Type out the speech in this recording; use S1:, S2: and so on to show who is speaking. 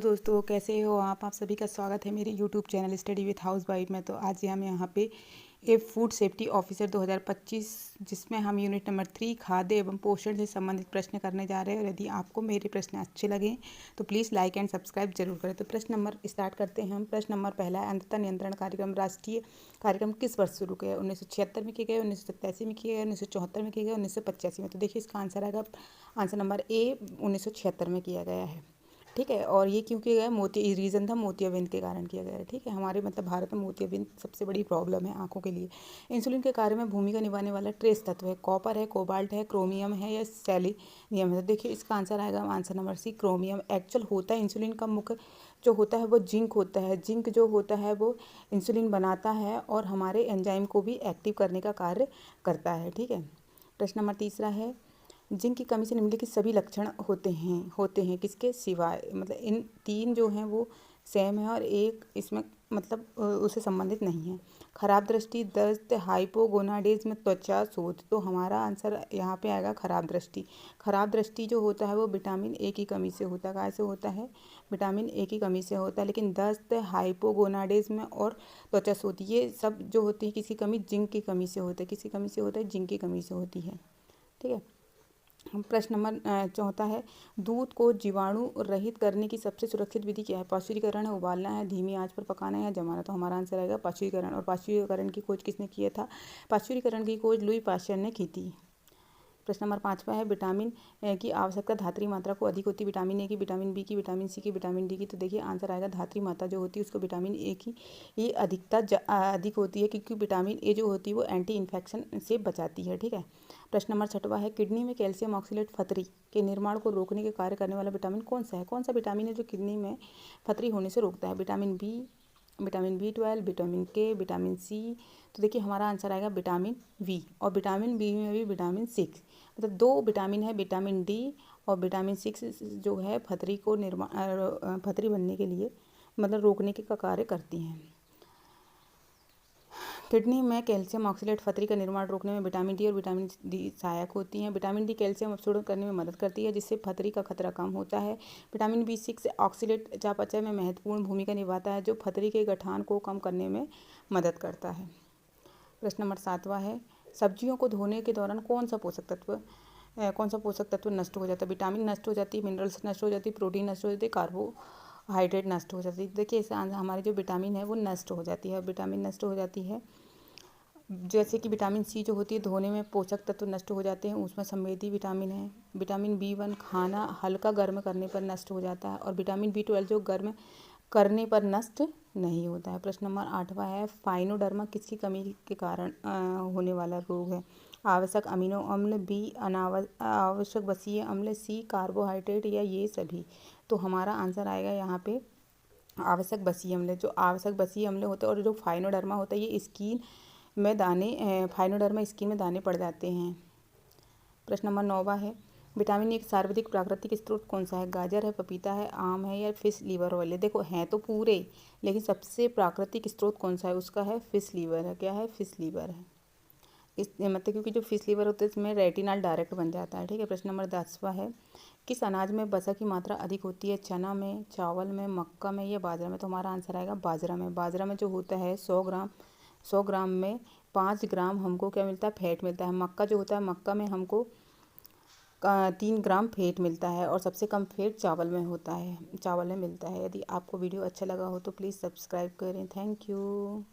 S1: दोस्तों कैसे हो आप सभी का स्वागत है मेरे YouTube channel study with house wife में। तो आज हम यहाँ पे फूड सेफ्टी ऑफिसर 2025 जिसमें हम यूनिट नंबर 3 खाद्य एवं पोषण से संबंधित प्रश्न करने जा रहे हैं। और यदि आपको मेरे प्रश्न अच्छे लगे तो प्लीज़ लाइक एंड सब्सक्राइब जरूर करें। तो प्रश्न नंबर स्टार्ट करते हैं हम। प्रश्न नंबर पहला है, अंततः नियंत्रण कार्यक्रम राष्ट्रीय कार्यक्रम किस वर्ष शुरू किया? 1976 में किए गए, 1987 में किए गए, 1974 में किए गए, 1985 में। तो देखिए इसका आंसर आएगा आंसर नंबर ए 1976 में किया गया है। ठीक है, और ये क्यों किया गया? रीज़न था मोतियाबिंद के कारण किया गया है। ठीक है, हमारे भारत में मोतियाबिंद सबसे बड़ी प्रॉब्लम है आंखों के लिए। इंसुलिन के कार्य में भूमिका निभाने वाला ट्रेस तत्व है, कॉपर है, कोबाल्ट है, क्रोमियम है या सेलेनियम है? तो देखिए इसका आंसर आएगा answer number C chromium. Actual होता है इंसुलिन का मुख्य जो होता है वो जिंक होता है। जिंक जो होता है वो इंसुलिन बनाता है और हमारे एंजाइम को भी एक्टिव करने का कार्य करता है। ठीक है, प्रश्न नंबर तीसरा है, जिंक की कमी से निम्नलिखित सभी लक्षण होते हैं किसके सिवाय? इन तीन जो हैं वो सेम है और एक इसमें उससे संबंधित नहीं है। खराब दृष्टि, दस्त, हाइपोगोनाडिज्म, त्वचा शोथ। तो हमारा आंसर यहाँ पे आएगा खराब दृष्टि। खराब दृष्टि जो होता है वो विटामिन ए की कमी से होता है। कैसे होता है? विटामिन ए की कमी से होता है। लेकिन दस्त, हाइपोगोनाडिज्म और त्वचा शोथ ये सब जो होती है किसी कमी जिंक की कमी से होता है। किसी कमी से होता है? जिंक की कमी से होती है। ठीक है, प्रश्न नंबर चौथा है, दूध को जीवाणु रहित करने की सबसे सुरक्षित विधि क्या है? पाश्चुरीकरण है, उबालना है, धीमी आंच पर पकाना है या जमाना? तो हमारा आंसर आएगा पाश्चुरीकरण। और पाश्चुरीकरण की खोज किसने की था? पाश्चुरीकरण की खोज लुई पाश्चर ने की थी। प्रश्न नंबर पाँचवा है, विटामिन की आवश्यकता धात्री मात्रा को अधिक होती है? विटामिन ए की, विटामिन बी की, विटामिन सी की, विटामिन डी की? तो देखिए आंसर आएगा धात्री मात्रा जो होती है उसको विटामिन ए की ये अधिक होती है, क्योंकि विटामिन ए जो होती है वो एंटी इन्फेक्शन से बचाती है। ठीक है, प्रश्न नंबर छठवा है, किडनी में कैल्शियम ऑक्सलेट फतरी के निर्माण को रोकने के कार्य करने वाला विटामिन कौन सा है? कौन सा विटामिन है जो किडनी में फतरी होने से रोकता है? Vitamin B, vitamin B12, vitamin K, vitamin C? तो देखिए हमारा आंसर आएगा विटामिन वी। और विटामिन बी में भी विटामिन 6, दो विटामिन है, विटामिन डी और विटामिन 6 जो है फतरी को फतरी बनने के लिए रोकने के का कार्य करती हैं। किडनी में कैल्शियम ऑक्सलेट फतरी का निर्माण रोकने में विटामिन डी और विटामिन डी सहायक होती हैं। विटामिन डी कैल्शियम अवशोषण करने में मदद करती है जिससे फतरी का खतरा कम होता है। विटामिन B6 ऑक्सलेट चयापचय में महत्वपूर्ण भूमिका निभाता है जो फतरी के गठान को कम करने में मदद करता है। प्रश्न नंबर सातवां है, सब्जियों को धोने के दौरान कौन सा पोषक तत्व नष्ट हो जाता है? विटामिन नष्ट हो जाती है, मिनरल्स नष्ट हो जाती है, प्रोटीन नष्ट हो जाती है, कार्बोहाइड्रेट नष्ट हो जाती है। देखिए इस हमारी जो विटामिन है वो नष्ट हो जाती है। विटामिन नष्ट हो जाती है जैसे कि विटामिन सी जो होती है धोने में पोषक तत्व नष्ट हो जाते हैं, उसमें संवेदी विटामिन है। विटामिन B1 खाना हल्का गर्म करने पर नष्ट हो जाता है। और विटामिन B12 जो गर्म करने पर नष्ट नहीं होता है। प्रश्न नंबर आठवां है, फाइनोडर्मा किसकी कमी के कारण होने वाला रोग है? आवश्यक अमीनो अम्ल, बी आवश्यक बसीय अम्ल, सी कार्बोहाइड्रेट या ये सभी? तो हमारा आंसर आएगा यहाँ पे आवश्यक बसीय अम्ल। जो आवश्यक बसीय अम्ल होते हैं और जो फाइनोडर्मा होता है ये स्किन में फाइनोडर्मा स्किन में दाने पड़ जाते हैं। प्रश्न नंबर 9वां है, विटामिन एक सर्वाधिक प्राकृतिक स्रोत कौन सा है? गाजर है, पपीता है, आम है या फिश लीवर ऑयल है? देखो हैं तो पूरे, लेकिन सबसे प्राकृतिक स्रोत कौन सा है? उसका है फिश लीवर है। क्या है? फिश लीवर है। क्योंकि जो फिश लीवर होता है इसमें रेटिनॉल डायरेक्ट बन जाता है। ठीक है, प्रश्न नंबर 10वां है, किस अनाज में वसा की मात्रा अधिक होती है? चना में, चावल में, मक्का में या बाजरा में? तो हमारा आंसर आएगा बाजरा में। बाजरा में जो होता है 100 ग्राम में 5 ग्राम हमको क्या मिलता है? फैट मिलता है। मक्का जो होता है मक्का में हमको 3 ग्राम फैट मिलता है और सबसे कम फैट चावल में होता है, चावल में मिलता है। यदि आपको वीडियो अच्छा लगा हो तो प्लीज़ सब्सक्राइब करें। Thank you.